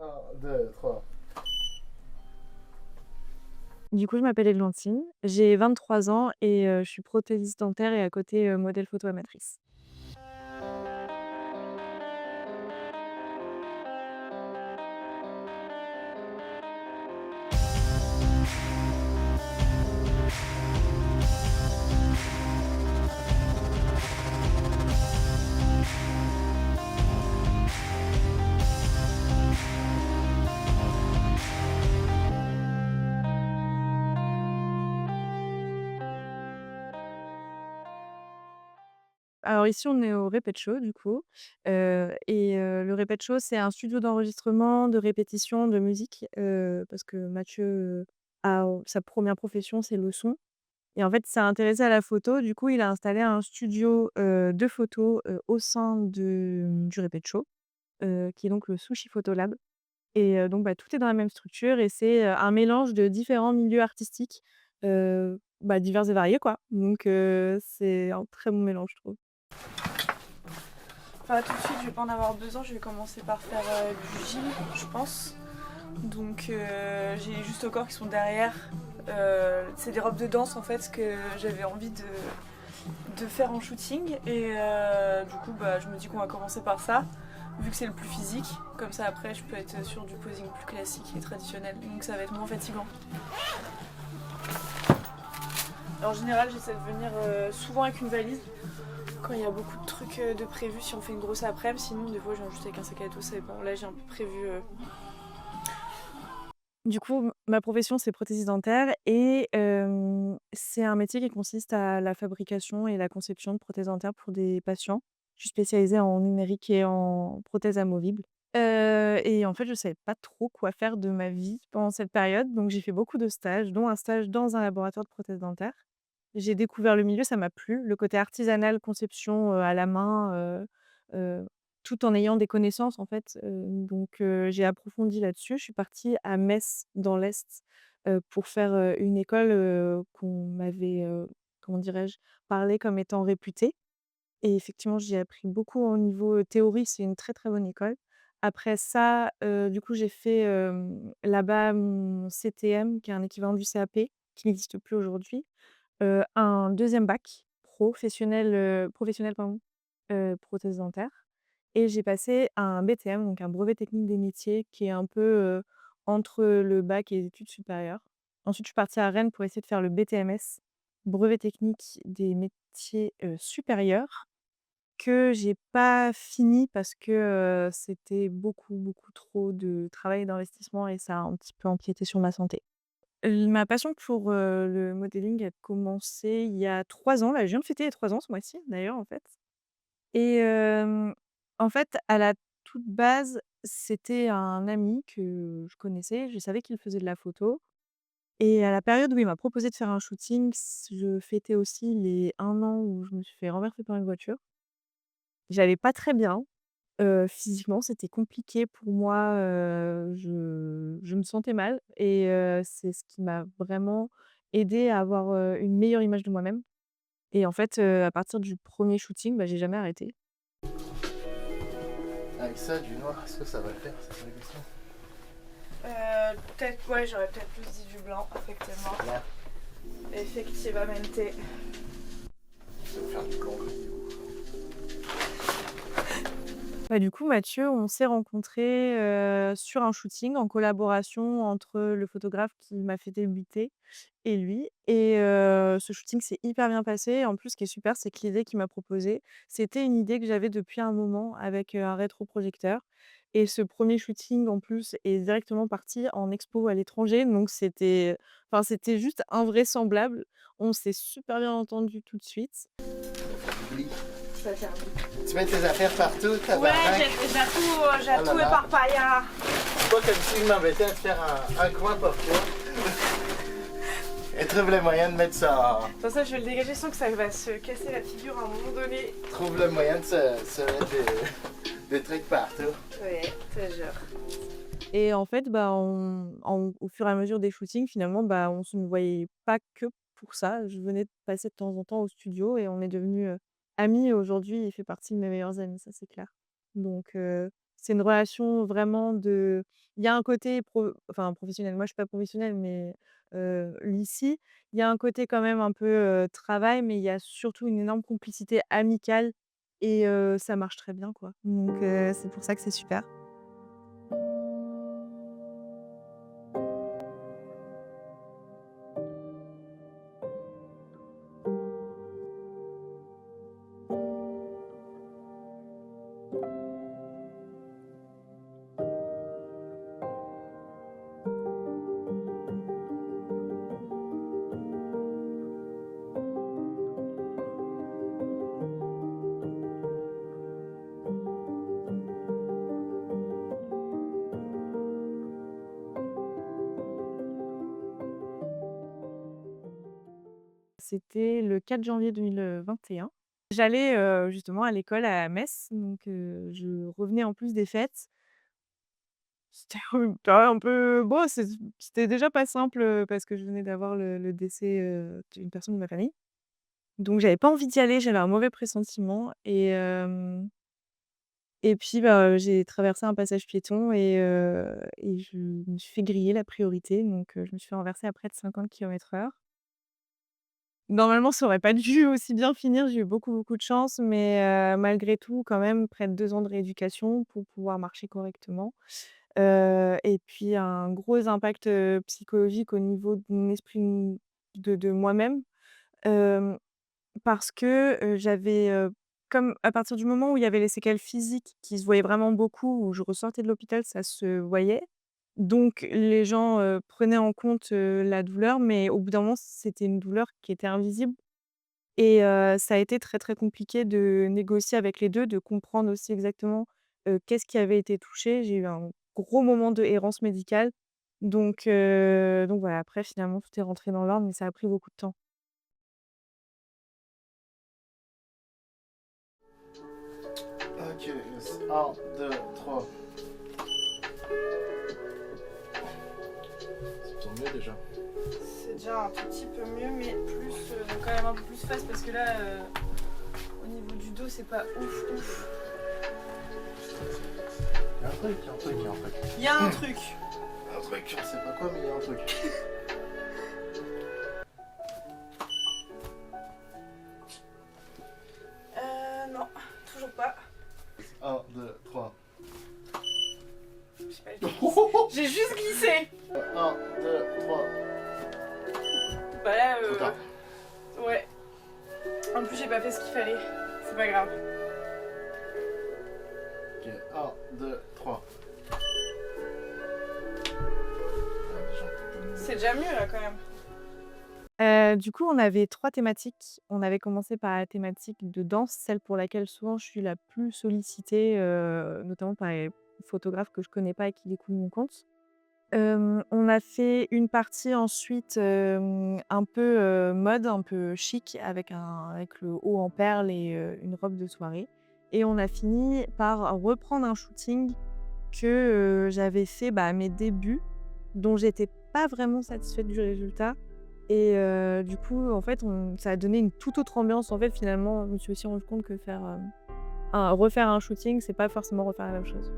Un, deux, trois. Du coup, je m'appelle Eglantine, j'ai 23 ans et je suis prothésiste dentaire et à côté, modèle photo amatrice. Alors ici, on est au Répète Show du coup, le Répète Show, c'est un studio d'enregistrement, de répétition, de musique, parce que Mathieu, sa première profession, c'est le son et en fait, il s'est intéressé à la photo. Du coup, il a installé un studio, de photo, au sein du Répète Show, qui est donc le Sushi Photo Lab. Et donc tout est dans la même structure et c'est, un mélange de différents milieux artistiques, divers et variés quoi. Donc c'est un très bon mélange, je trouve. Enfin, tout de suite, je vais pas en avoir besoin. Je vais commencer par faire du gym, je pense. Donc, j'ai les justes au corps qui sont derrière. C'est des robes de danse en fait que j'avais envie de faire en shooting. Et du coup, je me dis qu'on va commencer par ça, vu que c'est le plus physique. Comme ça, après, je peux être sur du posing plus classique et traditionnel. Donc, ça va être moins fatigant. En général, j'essaie de venir souvent avec une valise. Quand il y a beaucoup de trucs de prévus, si on fait une grosse après-midi, sinon des fois je viens juste avec un sac à dos, ça dépend. Là j'ai un peu prévu. Du coup, ma profession, c'est prothésiste dentaire et c'est un métier qui consiste à la fabrication et la conception de prothèses dentaires pour des patients. Je suis spécialisée en numérique et en prothèses amovibles. Et en fait, je savais pas trop quoi faire de ma vie pendant cette période, donc j'ai fait beaucoup de stages, dont un stage dans un laboratoire de prothèses dentaires. J'ai découvert le milieu, ça m'a plu. Le côté artisanal, conception, à la main, tout en ayant des connaissances en fait, j'ai approfondi là-dessus. Je suis partie à Metz dans l'Est, pour faire, une école, qu'on m'avait, comment dirais-je? Parlé comme étant réputée et effectivement, j'y ai appris beaucoup au niveau, théorie, c'est une très, très bonne école. Après ça, du coup, j'ai fait, là-bas mon CTM qui est un équivalent du CAP, qui n'existe plus aujourd'hui. Un deuxième bac professionnel pardon, prothèse dentaire et j'ai passé un BTM, donc un brevet technique des métiers qui est un peu, entre le bac et les études supérieures. Ensuite, je suis partie à Rennes pour essayer de faire le BTMS, brevet technique des métiers, supérieurs, que j'ai pas fini parce que, c'était beaucoup, beaucoup trop de travail et d'investissement et ça a un petit peu empiété sur ma santé. Ma passion pour, le modeling a commencé il y a 3 ans, là, je viens de fêter les 3 ans ce mois-ci d'ailleurs, en fait et en fait, à la toute base, c'était un ami que je connaissais, je savais qu'il faisait de la photo et à la période où il m'a proposé de faire un shooting, je fêtais aussi les 1 an où je me suis fait renverser par une voiture. J'allais pas très bien, physiquement, c'était compliqué pour moi, je me sentais mal et c'est ce qui m'a vraiment aidée à avoir, une meilleure image de moi-même et en fait, à partir du premier shooting, j'ai jamais arrêté. Avec ça, du noir, est-ce que ça va le faire? C'est la question. Peut-être, ouais, j'aurais peut-être plus dit du blanc, effectivement. Là, Effectivamente. ça va faire du blanc. Du coup, Mathieu, on s'est rencontrés, sur un shooting en collaboration entre le photographe qui m'a fait débuter et lui et ce shooting s'est hyper bien passé. En plus, ce qui est super, c'est que l'idée qu'il m'a proposée, c'était une idée que j'avais depuis un moment avec, un rétroprojecteur et ce premier shooting, en plus, est directement parti en expo à l'étranger donc c'était juste invraisemblable. On s'est super bien entendus tout de suite. Oublie. Ça va faire un Tu mets tes affaires partout, t'as Ouais, j'ai Ah là tout là. éparpillé. C'est pas comme si je m'embêtais à te faire un coin pour toi. Et trouve le moyen de mettre ça. Pour ça, je vais le dégager sans que ça va se casser la figure à un moment donné. Trouve le moyen de se mettre des trucs partout. Ouais, te jure. Et en fait, au fur et à mesure des shootings, finalement, on se ne voyait pas que pour ça. Je venais de passer de temps en temps au studio et on est devenus, amis et aujourd'hui, il fait partie de mes meilleurs amis, ça c'est clair. Donc C'est une relation vraiment de il y a un côté enfin professionnel, moi je suis pas professionnelle, mais ici, il y a un côté quand même un peu, travail, mais il y a surtout une énorme complicité amicale et ça marche très bien, quoi. Donc c'est pour ça que c'est super. C'était le 4 janvier 2021. J'allais, justement à l'école à Metz, donc je revenais en plus des fêtes. C'était une période un peu bon, c'était déjà pas simple, parce que je venais d'avoir le décès, d'une personne de ma famille. Donc j'avais pas envie d'y aller, j'avais un mauvais pressentiment et puis, bah, j'ai traversé un passage piéton et je me suis fait griller la priorité, donc je me suis fait renverser à près de 50 km/h. Normalement, ça aurait pas dû aussi bien finir, j'ai eu beaucoup, beaucoup de chance, mais malgré tout, quand même, près de 2 ans de rééducation pour pouvoir marcher correctement. Et puis un gros impact, psychologique au niveau de mon esprit, de moi-même, hem, parce que, j'avais, comme à partir du moment où il y avait les séquelles physiques qui se voyaient vraiment beaucoup, où je ressortais de l'hôpital, ça se voyait. Donc les gens, prenaient en compte, la douleur, mais au bout d'un moment, c'était une douleur qui était invisible et ça a été très, très compliqué de négocier avec les 2, de comprendre aussi exactement, qu'est-ce qui avait été touché. J'ai eu un gros moment de errance médicale, donc voilà, après finalement tout est rentré dans l'ordre, mais ça a pris beaucoup de temps. Ok, yes. 1, 2, 3. C'est bien mieux déjà. C'est déjà un tout petit peu mieux, mais plus, quand même un peu plus fast parce que là, au niveau du dos, c'est pas ouf ouf. Il y a un truc, il y a un truc, il y a un truc. Il y a un truc. Un truc, on sait pas quoi, mais il y a un truc. Non, toujours pas. 1, 2, 3. Je sais pas, j'ai juste glissé. 1, 2, 3. Bah là, Trop tard. ouais. En plus, j'ai pas fait ce qu'il fallait. C'est pas grave. Ok, 1, 2, 3. C'est déjà mieux là quand même. Du coup, on avait 3 thématiques. On avait commencé par la thématique de danse, celle pour laquelle souvent je suis la plus sollicitée, notamment par les photographes que je connais pas et qui découvrent mon compte. On a fait une partie ensuite, un peu, mode, un peu chic avec le haut en perles et une robe de soirée et on a fini par reprendre un shooting que, j'avais fait, bah, à mes débuts, dont j'étais pas vraiment satisfaite du résultat et du coup, en fait, ça a donné une toute autre ambiance. En fait, finalement, je me suis aussi rendue compte que refaire un shooting, c'est pas forcément refaire la même chose.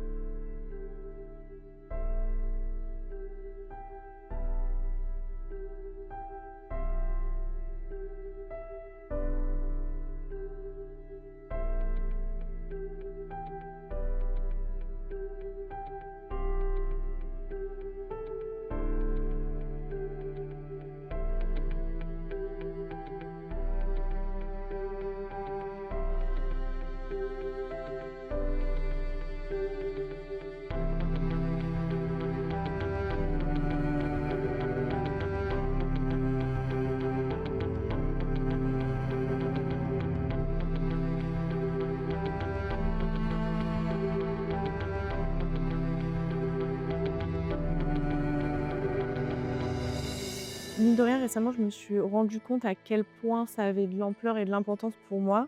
Mine de rien, récemment, je me suis rendue compte à quel point ça avait de l'ampleur et de l'importance pour moi.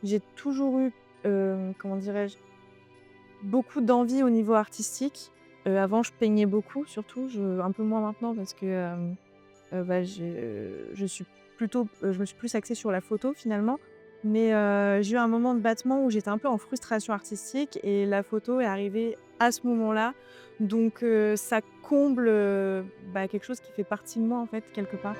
J'ai toujours eu, comment dirais-je? Beaucoup d'envie au niveau artistique. Avant, je peignais beaucoup surtout, un peu moins maintenant parce que, bah, je suis je me suis plus axée sur la photo finalement. Mais j'ai eu un moment de battement où j'étais un peu en frustration artistique et la photo est arrivée à ce moment-là. Donc ça comble, bah, quelque chose qui fait partie de moi, en fait, quelque part.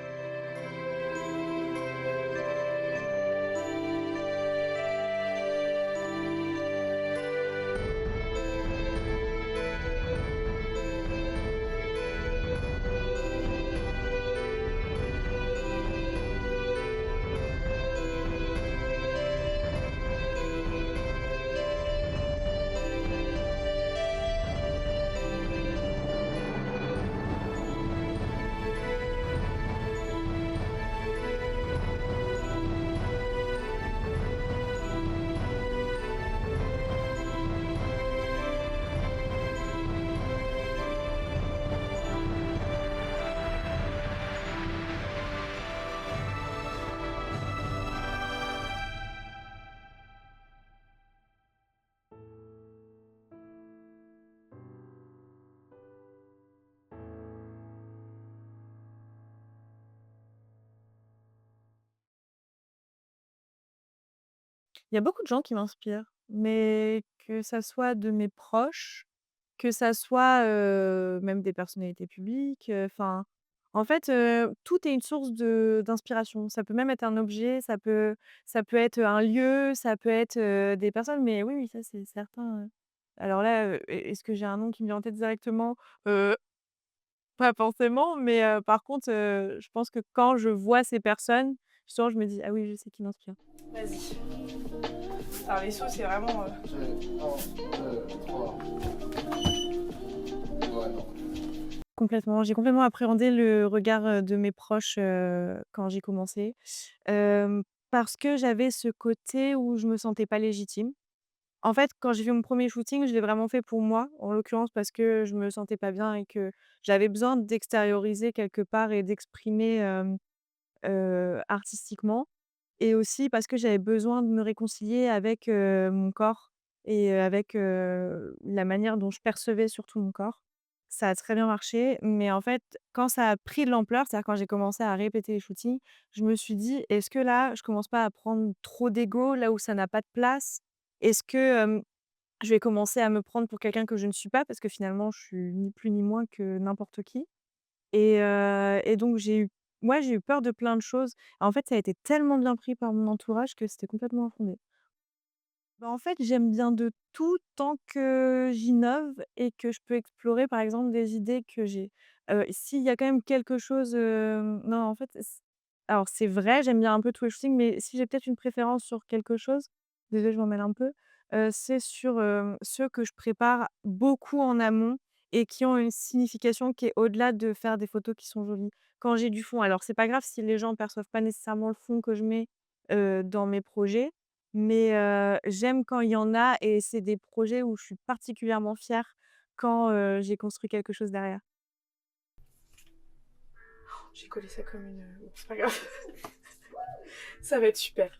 Il y a beaucoup de gens qui m'inspirent, mais que ça soit de mes proches, que ça soit, même des personnalités publiques, enfin, en fait, tout est une source d'inspiration. Ça peut même être un objet, ça peut être un lieu, ça peut être, des personnes, mais oui, oui, ça c'est certain, alors là, est-ce que j'ai un nom qui me vient en tête directement? Heu, Pas forcément, mais par contre, je pense que quand je vois ces personnes, souvent je me dis: «Ah oui, je sais qui m'inspire». Vas-y. Un vaisseau, c'est vraiment. J'ai 1, 2, 3. Ouais, non. Complètement, j'ai complètement appréhendé le regard, de mes proches, quand j'ai commencé, parce que j'avais ce côté où je me sentais pas légitime. En fait, quand j'ai fait mon premier shooting, je l'ai vraiment fait pour moi, en l'occurrence parce que je me sentais pas bien et que j'avais besoin d'extérioriser quelque part et d'exprimer, artistiquement et aussi parce que j'avais besoin de me réconcilier avec, mon corps et avec, la manière dont je percevais surtout mon corps. Ça a très bien marché, mais en fait, quand ça a pris de l'ampleur, c'est-à-dire quand j'ai commencé à répéter les shootings, je me suis dit: «Est-ce que là, je commence pas à prendre trop d'ego là où ça n'a pas de place? Est-ce que, je vais commencer à me prendre pour quelqu'un que je ne suis pas?» parce que finalement, je suis ni plus ni moins que n'importe qui. Et donc j'ai eu peur de plein de choses. En fait, ça a été tellement bien pris par mon entourage que c'était complètement infondé. Bah, en fait, j'aime bien de tout tant que j'innove et que je peux explorer, par exemple, des idées que j'ai. S'il y a quand même quelque chose, non, en fait, alors c'est vrai, j'aime bien un peu tout le shooting, mais si j'ai peut-être une préférence sur quelque chose, désolée, je m'en mêle un peu, c'est sur, ceux que je prépare beaucoup en amont et qui ont une signification qui est au-delà de faire des photos qui sont jolies. Quand j'ai du fond, alors c'est pas grave si les gens perçoivent pas nécessairement le fond que je mets, dans mes projets, mais j'aime quand il y en a et c'est des projets où je suis particulièrement fière quand, j'ai construit quelque chose derrière. J'ai collé ça comme une. Bon, c'est pas grave. Ça va être super.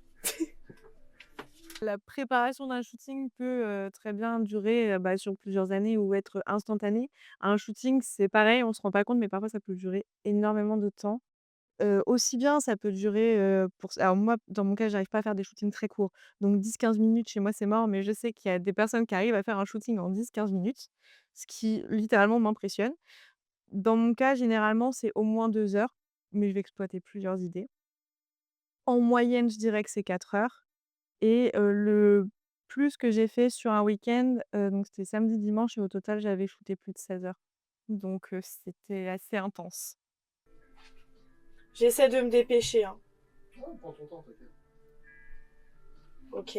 La préparation d'un shooting peut, très bien durer, bah, sur plusieurs années ou être instantanée. Un shooting, c'est pareil, on se rend pas compte, mais parfois ça peut durer énormément de temps. Aussi bien ça peut durer, alors moi, dans mon cas, j'arrive pas à faire des shootings très courts, donc 10-15 minutes chez moi, c'est mort, mais je sais qu'il y a des personnes qui arrivent à faire un shooting en 10-15 minutes, ce qui littéralement m'impressionne. Dans mon cas, généralement, c'est au moins 2 heures, mais je vais exploiter plusieurs idées. En moyenne, je dirais que c'est 4 heures et le plus que j'ai fait sur un week-end, donc c'était samedi, dimanche et au total, j'avais shooté plus de 16 heures. Donc c'était assez intense. J'essaie de me dépêcher, hein. Ouais, prends ton temps, t'inquiète. Ok.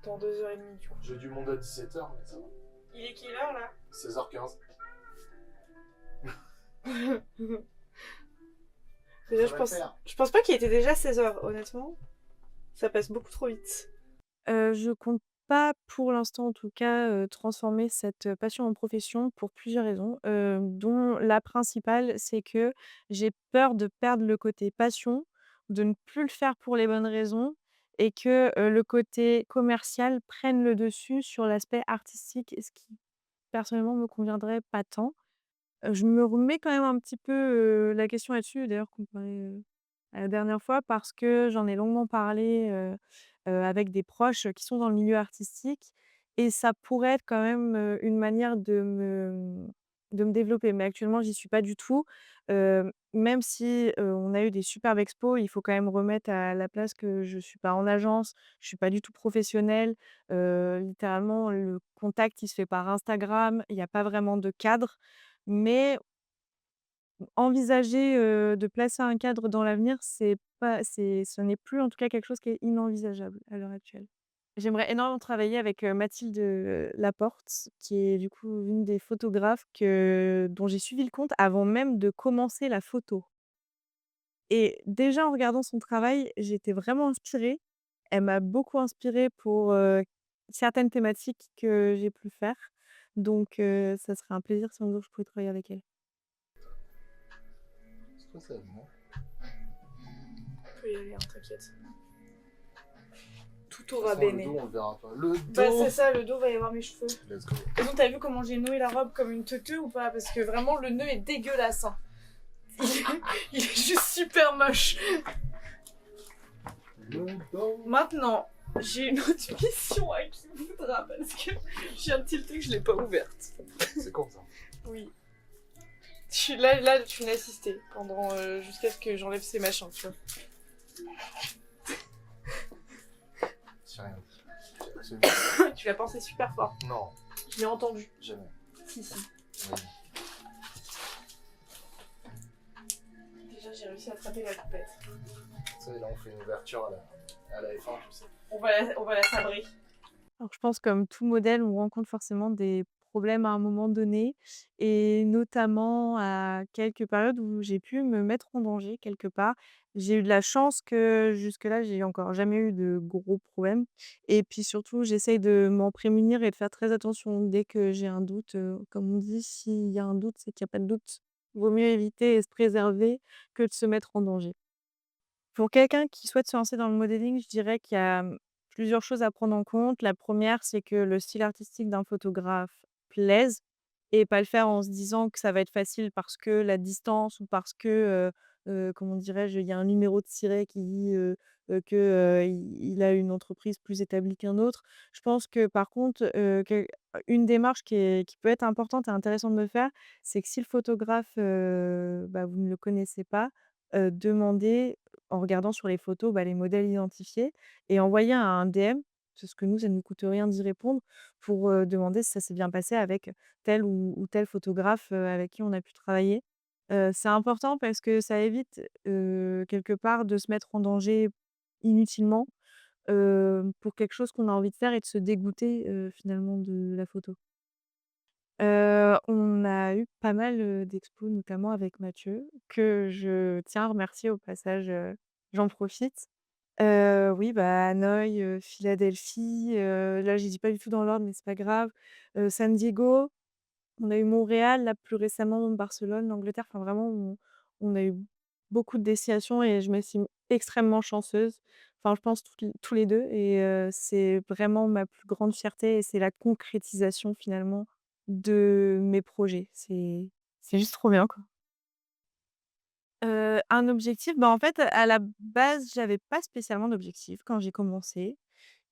Dans 2h30 du coup. J'ai du monde à 17h, mais ça va. Il est quelle heure là? 16h15. Déjà, Ça va le faire. je pense pas qu'il était déjà 16h, honnêtement. Ça passe beaucoup trop vite. Je compte pas pour l'instant en tout cas, transformer cette, passion en profession pour plusieurs raisons, dont la principale, c'est que j'ai peur de perdre le côté passion, de ne plus le faire pour les bonnes raisons et que, le côté commercial prenne le dessus sur l'aspect artistique, ce qui personnellement me conviendrait pas tant. Je me remets quand même un petit peu, la question là-dessus d'ailleurs comparé, la dernière fois parce que j'en ai longuement parlé, avec des proches qui sont dans le milieu artistique et ça pourrait être quand même, une manière de me développer. Mais actuellement, j'y suis pas du tout. Même si, on a eu des superbes expos, il faut quand même remettre à la place que je suis pas en agence, je suis pas du tout professionnelle. Littéralement, le contact, il se fait par Instagram, il y a pas vraiment de cadre. Mais envisager, de placer un cadre dans l'avenir, ce n'est plus en tout cas quelque chose qui est inenvisageable à l'heure actuelle. J'aimerais énormément travailler avec, Mathilde, Laporte, qui est du coup une des photographes dont j'ai suivi le compte avant même de commencer la photo et déjà en regardant son travail, j'étais vraiment inspirée. Elle m'a beaucoup inspirée pour, certaines thématiques que j'ai pu faire donc ça serait un plaisir si un jour je pouvais travailler avec elle. C'est quoi ça, non? Tu peux y aller, hein, t'inquiète. Tout De toute aura façon, le bene. dos, on le verra pas. Le Bah dos! c'est ça, le dos va y avoir mes cheveux. Let's go. Et donc t'as vu comment j'ai noué la robe comme une teuteux ou pas? Parce que vraiment le nœud est dégueulasse, hein. Il est juste super moche. Le dos! Maintenant, j'ai une autre mission à qui voudra parce que je viens de tilter que je l'ai pas ouverte. C'est con ça. Oui. Là, tu m'as assisté pendant jusqu'à ce que j'enlève ces machins, tu vois. J'ai rien dit. J'ai absolument- Tu l'as pensé super fort. Non, Je l'ai entendu. jamais. Si. Oui. Déjà, j'ai réussi à attraper la coupette. Tu sais, là, on fait une ouverture à la F1, tu sais. On va la sabrer. Alors je pense comme tout modèle, on rencontre forcément des problèmes à un moment donné et notamment à quelques périodes où j'ai pu me mettre en danger quelque part. J'ai eu de la chance que jusque-là, j'ai encore jamais eu de gros problèmes et puis surtout, j'essaye de m'en prémunir et de faire très attention dès que j'ai un doute, comme on dit: «S'il y a un doute, c'est qu'il y a pas de doute». Vaut mieux éviter et se préserver que de se mettre en danger. Pour quelqu'un qui souhaite se lancer dans le modeling, je dirais qu'il y a, plusieurs choses à prendre en compte. La première, c'est que le style artistique d'un photographe plaise et pas le faire en se disant que ça va être facile parce que la distance ou parce que, comment dirais-je? Il y a un numéro de siret qui dit, que, il a une entreprise plus établie qu'un autre. Je pense que par contre, une démarche qui peut être importante et intéressante de faire, c'est que si le photographe, bah, vous ne le connaissez pas, demandez en regardant sur les photos, bah, les modèles identifiés et envoyer un DM, parce que nous, ça ne nous coûte rien d'y répondre, pour, demander si ça s'est bien passé avec tel ou tel photographe, avec qui on a pu travailler. C'est important parce que ça évite, quelque part de se mettre en danger inutilement, pour quelque chose qu'on a envie de faire et de se dégoûter, finalement de la photo. On a eu pas mal, d'expos, notamment avec Mathieu, que je tiens à remercier au passage, j'en profite. Oui, bah, Hanoï, Philadelphie, là, je les dis pas du tout dans l'ordre, mais c'est pas grave. San Diego, on a eu Montréal, là, plus récemment Barcelone, l'Angleterre, enfin vraiment on a eu beaucoup de destinations et je m'estime extrêmement chanceuse. Enfin, je pense tous les 2 et c'est vraiment ma plus grande fierté et c'est la concrétisation finalement de mes projets. C'est juste trop bien, quoi. Un objectif, bah, en fait, à la base, j'avais pas spécialement d'objectif quand j'ai commencé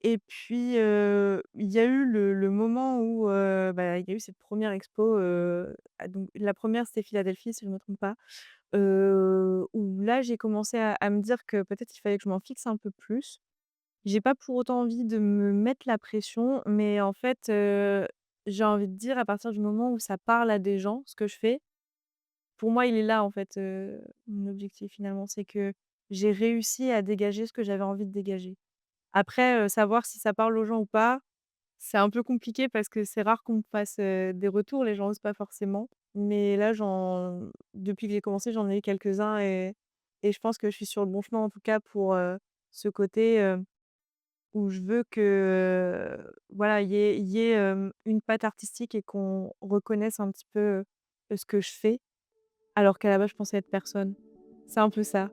et puis, il y a eu le moment où, bah, il y a eu cette première expo, donc la première c'était Philadelphie si je me trompe pas, où là j'ai commencé à me dire que peut-être il fallait que je m'en fixe un peu plus. J'ai pas pour autant envie de me mettre la pression, mais en fait, j'ai envie de dire à partir du moment où ça parle à des gens, ce que je fais, pour moi il est là en fait, mon objectif finalement. C'est que j'ai réussi à dégager ce que j'avais envie de dégager. Après, savoir si ça parle aux gens ou pas, c'est un peu compliqué parce que c'est rare qu'on me fasse, des retours, les gens osent pas forcément. Mais là, depuis que j'ai commencé, j'en ai eu quelques-uns et je pense que je suis sur le bon chemin en tout cas pour, ce côté, où je veux que, voilà, il y ait, une patte artistique et qu'on reconnaisse un petit peu, ce que je fais, alors qu'à la base je pensais être personne. C'est un peu ça.